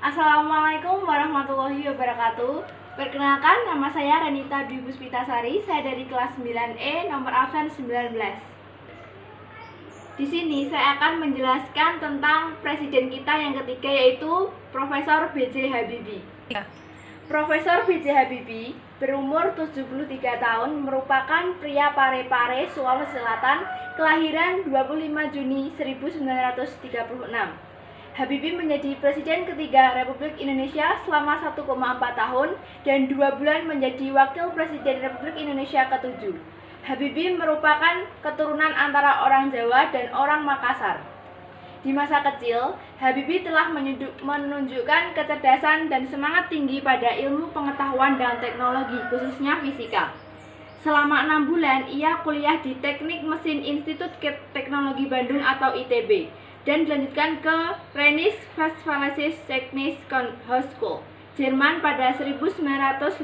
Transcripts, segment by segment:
Assalamualaikum warahmatullahi wabarakatuh. Perkenalkan, nama saya Renita Dwi Puspitasari. Saya dari kelas 9E, nomor absen 19. Di sini saya akan menjelaskan tentang presiden kita yang ketiga, yaitu Profesor B.J. Habibie. Profesor B.J. Habibie berumur 73 tahun, merupakan pria Parepare, Sulawesi Selatan, kelahiran 25 Juni 1936. Habibie menjadi presiden ketiga Republik Indonesia selama 1,4 tahun dan 2 bulan menjadi wakil presiden Republik Indonesia ke-7. Habibie merupakan keturunan antara orang Jawa dan orang Makassar. Di masa kecil, Habibie telah menunjukkan kecerdasan dan semangat tinggi pada ilmu pengetahuan dan teknologi, khususnya fisika. Selama 6 bulan, ia kuliah di Teknik Mesin Institut Teknologi Bandung atau ITB dan dilanjutkan ke Rheinische Technische Hochschule, Jerman pada 1955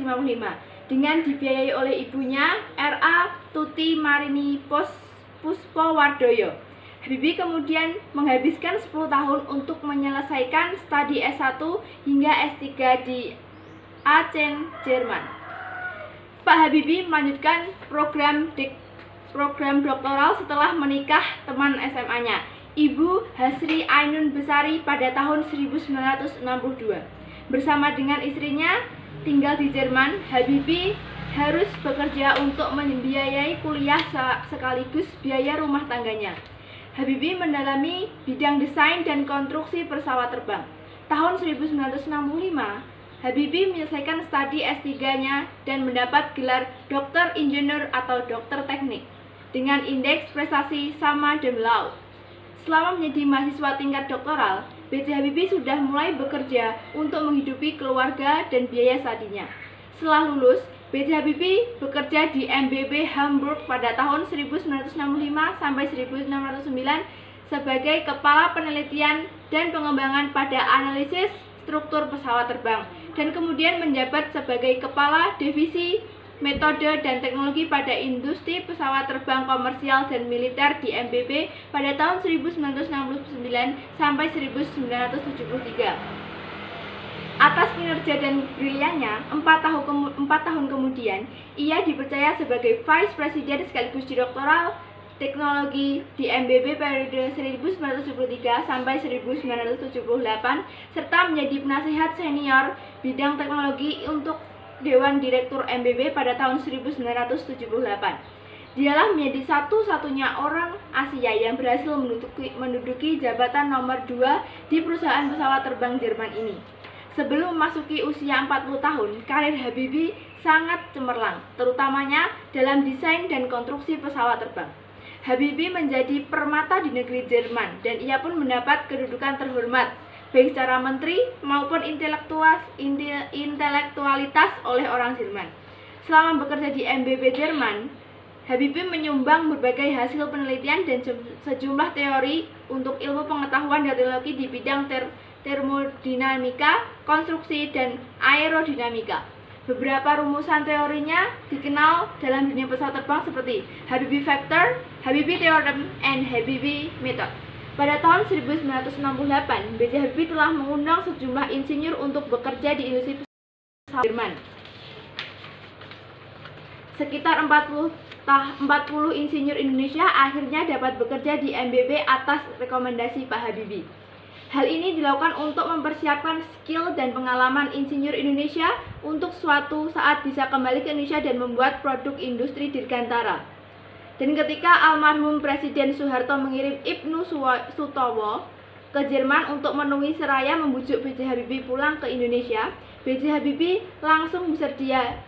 dengan dibiayai oleh ibunya, R.A. Tuti Marini Puspowardoyo. Habibie kemudian menghabiskan 10 tahun untuk menyelesaikan studi S1 hingga S3 di Aachen, Jerman. Pak Habibie melanjutkan program doktoral setelah menikah teman SMA-nya, Ibu Hasri Ainun Besari, pada tahun 1962. Bersama dengan istrinya tinggal di Jerman, Habibie harus bekerja untuk membiayai kuliah sekaligus biaya rumah tangganya. Habibie mendalami bidang desain dan konstruksi pesawat terbang. Tahun 1965, Habibie menyelesaikan studi S3-nya dan mendapat gelar Dokter Insinyur atau Dokter Teknik dengan indeks prestasi sama cum laude. Selama menjadi mahasiswa tingkat doktoral, B.J. Habibie sudah mulai bekerja untuk menghidupi keluarga dan biaya studinya. Setelah lulus, B.J. Habibie bekerja di MBB Hamburg pada tahun 1965 sampai 1909 sebagai Kepala Penelitian dan Pengembangan pada Analisis Struktur Pesawat Terbang dan kemudian menjabat sebagai Kepala Divisi Metode dan Teknologi pada Industri Pesawat Terbang Komersial dan Militer di MBB pada tahun 1969 sampai 1973. Atas kinerja dan briliannya, 4 tahun kemudian, ia dipercaya sebagai Vice President sekaligus Direktoral Teknologi di MBB periode 1973 sampai 1978, serta menjadi penasihat senior bidang teknologi untuk Dewan Direktur MBB pada tahun 1978. Dialah menjadi satu-satunya orang Asia yang berhasil menduduki jabatan nomor 2 di perusahaan pesawat terbang Jerman ini. Sebelum memasuki usia 40 tahun, karir Habibie sangat cemerlang, terutamanya dalam desain dan konstruksi pesawat terbang. Habibie menjadi permata di negeri Jerman dan ia pun mendapat kedudukan terhormat baik secara menteri maupun intelektualitas oleh orang Jerman. Selama bekerja di MBB Jerman, Habibie menyumbang berbagai hasil penelitian dan sejumlah teori untuk ilmu pengetahuan dan teknologi di bidang termodinamika, konstruksi, dan aerodinamika. Beberapa rumusan teorinya dikenal dalam dunia pesawat terbang seperti Habibie Factor, Habibie Theorem, and Habibie Method. Pada tahun 1968, B.J. Habibie telah mengundang sejumlah insinyur untuk bekerja di industri pesawat Jerman. Sekitar 40 insinyur Indonesia akhirnya dapat bekerja di MBB atas rekomendasi Pak Habibie. Hal ini dilakukan untuk mempersiapkan skill dan pengalaman insinyur Indonesia untuk suatu saat bisa kembali ke Indonesia dan membuat produk industri dirgantara. Dan ketika almarhum Presiden Soeharto mengirim Ibnu Sutowo ke Jerman untuk menemui seraya membujuk B.J. Habibie pulang ke Indonesia, B.J. Habibie langsung bersedia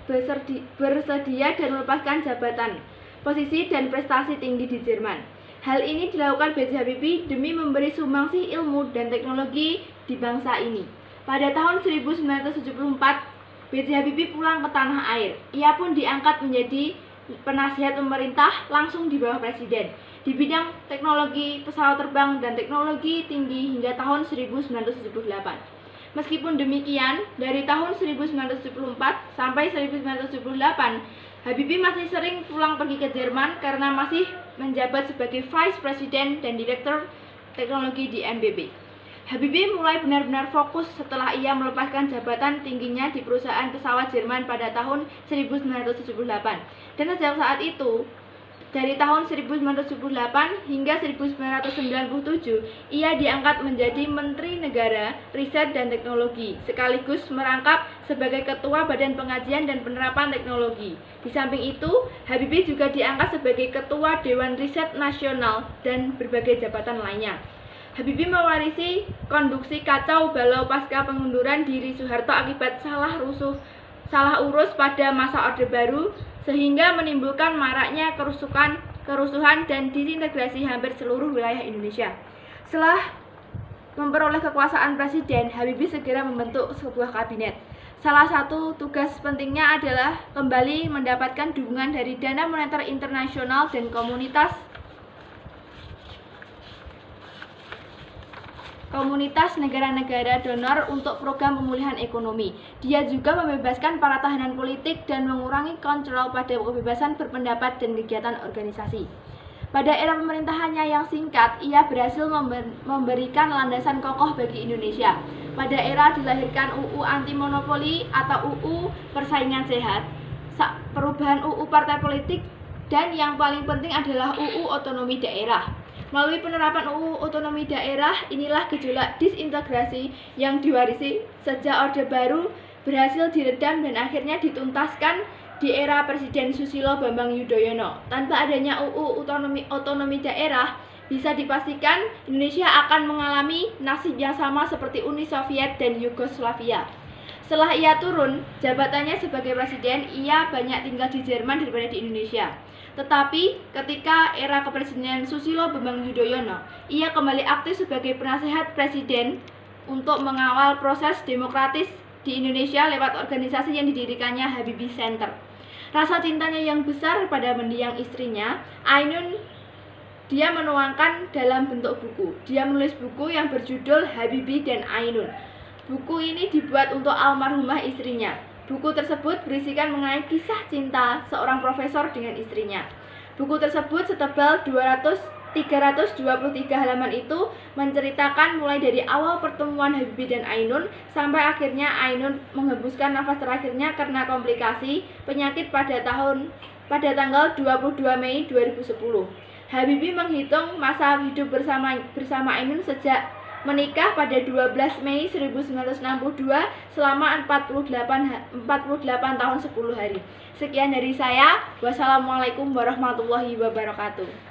dan melepaskan jabatan, posisi dan prestasi tinggi di Jerman. Hal ini dilakukan B.J. Habibie demi memberi sumbangsi ilmu dan teknologi di bangsa ini. Pada tahun 1974, B.J. Habibie pulang ke tanah air. Ia pun diangkat menjadi penasihat pemerintah langsung di bawah presiden di bidang teknologi pesawat terbang dan teknologi tinggi hingga tahun 1978. Meskipun demikian, dari tahun 1974 sampai 1978, Habibie masih sering pulang pergi ke Jerman karena masih menjabat sebagai Vice President dan Direktur Teknologi di MBB. Habibie mulai benar-benar fokus setelah ia melepaskan jabatan tingginya di perusahaan pesawat Jerman pada tahun 1978. Dan sejak saat itu, dari tahun 1978 hingga 1997, ia diangkat menjadi Menteri Negara Riset dan Teknologi, sekaligus merangkap sebagai Ketua Badan Pengkajian dan Penerapan Teknologi. Di samping itu, Habibie juga diangkat sebagai Ketua Dewan Riset Nasional dan berbagai jabatan lainnya. Habibie mewarisi konduksi kacau balau pasca pengunduran diri Soeharto akibat salah urus pada masa Orde Baru, sehingga menimbulkan maraknya kerusuhan dan disintegrasi hampir seluruh wilayah Indonesia. Setelah memperoleh kekuasaan presiden, Habibie segera membentuk sebuah kabinet. Salah satu tugas pentingnya adalah kembali mendapatkan dukungan dari Dana Moneter Internasional dan komunitas negara-negara donor untuk program pemulihan ekonomi. Dia juga membebaskan para tahanan politik dan mengurangi kontrol pada kebebasan berpendapat dan kegiatan organisasi. Pada era pemerintahannya yang singkat, ia berhasil memberikan landasan kokoh bagi Indonesia. Pada era dilahirkan UU Anti Monopoli atau UU Persaingan Sehat, perubahan UU Partai Politik, dan yang paling penting adalah UU Otonomi Daerah. Melalui penerapan UU Otonomi Daerah, inilah gejolak disintegrasi yang diwarisi sejak Orde Baru berhasil diredam dan akhirnya dituntaskan di era Presiden Susilo Bambang Yudhoyono. Tanpa adanya UU Otonomi Daerah, bisa dipastikan Indonesia akan mengalami nasib yang sama seperti Uni Soviet dan Yugoslavia. Setelah ia turun jabatannya sebagai presiden, ia banyak tinggal di Jerman daripada di Indonesia. Tetapi ketika era kepemimpinan Susilo Bambang Yudhoyono, ia kembali aktif sebagai penasehat presiden untuk mengawal proses demokratis di Indonesia lewat organisasi yang didirikannya Habibie Center. Rasa cintanya yang besar pada mendiang istrinya, Ainun, dia menuangkan dalam bentuk buku. Dia menulis buku yang berjudul Habibie dan Ainun. Buku ini dibuat untuk almarhumah istrinya. Buku tersebut berisikan mengenai kisah cinta seorang profesor dengan istrinya. Buku tersebut setebal 323 halaman itu menceritakan mulai dari awal pertemuan Habibie dan Ainun sampai akhirnya Ainun menghembuskan nafas terakhirnya karena komplikasi penyakit pada tanggal 22 Mei 2010. Habibie menghitung masa hidup bersama Ainun sejak menikah pada 12 Mei 1962 selama 48 tahun 10 hari. Sekian dari saya. Wassalamualaikum warahmatullahi wabarakatuh.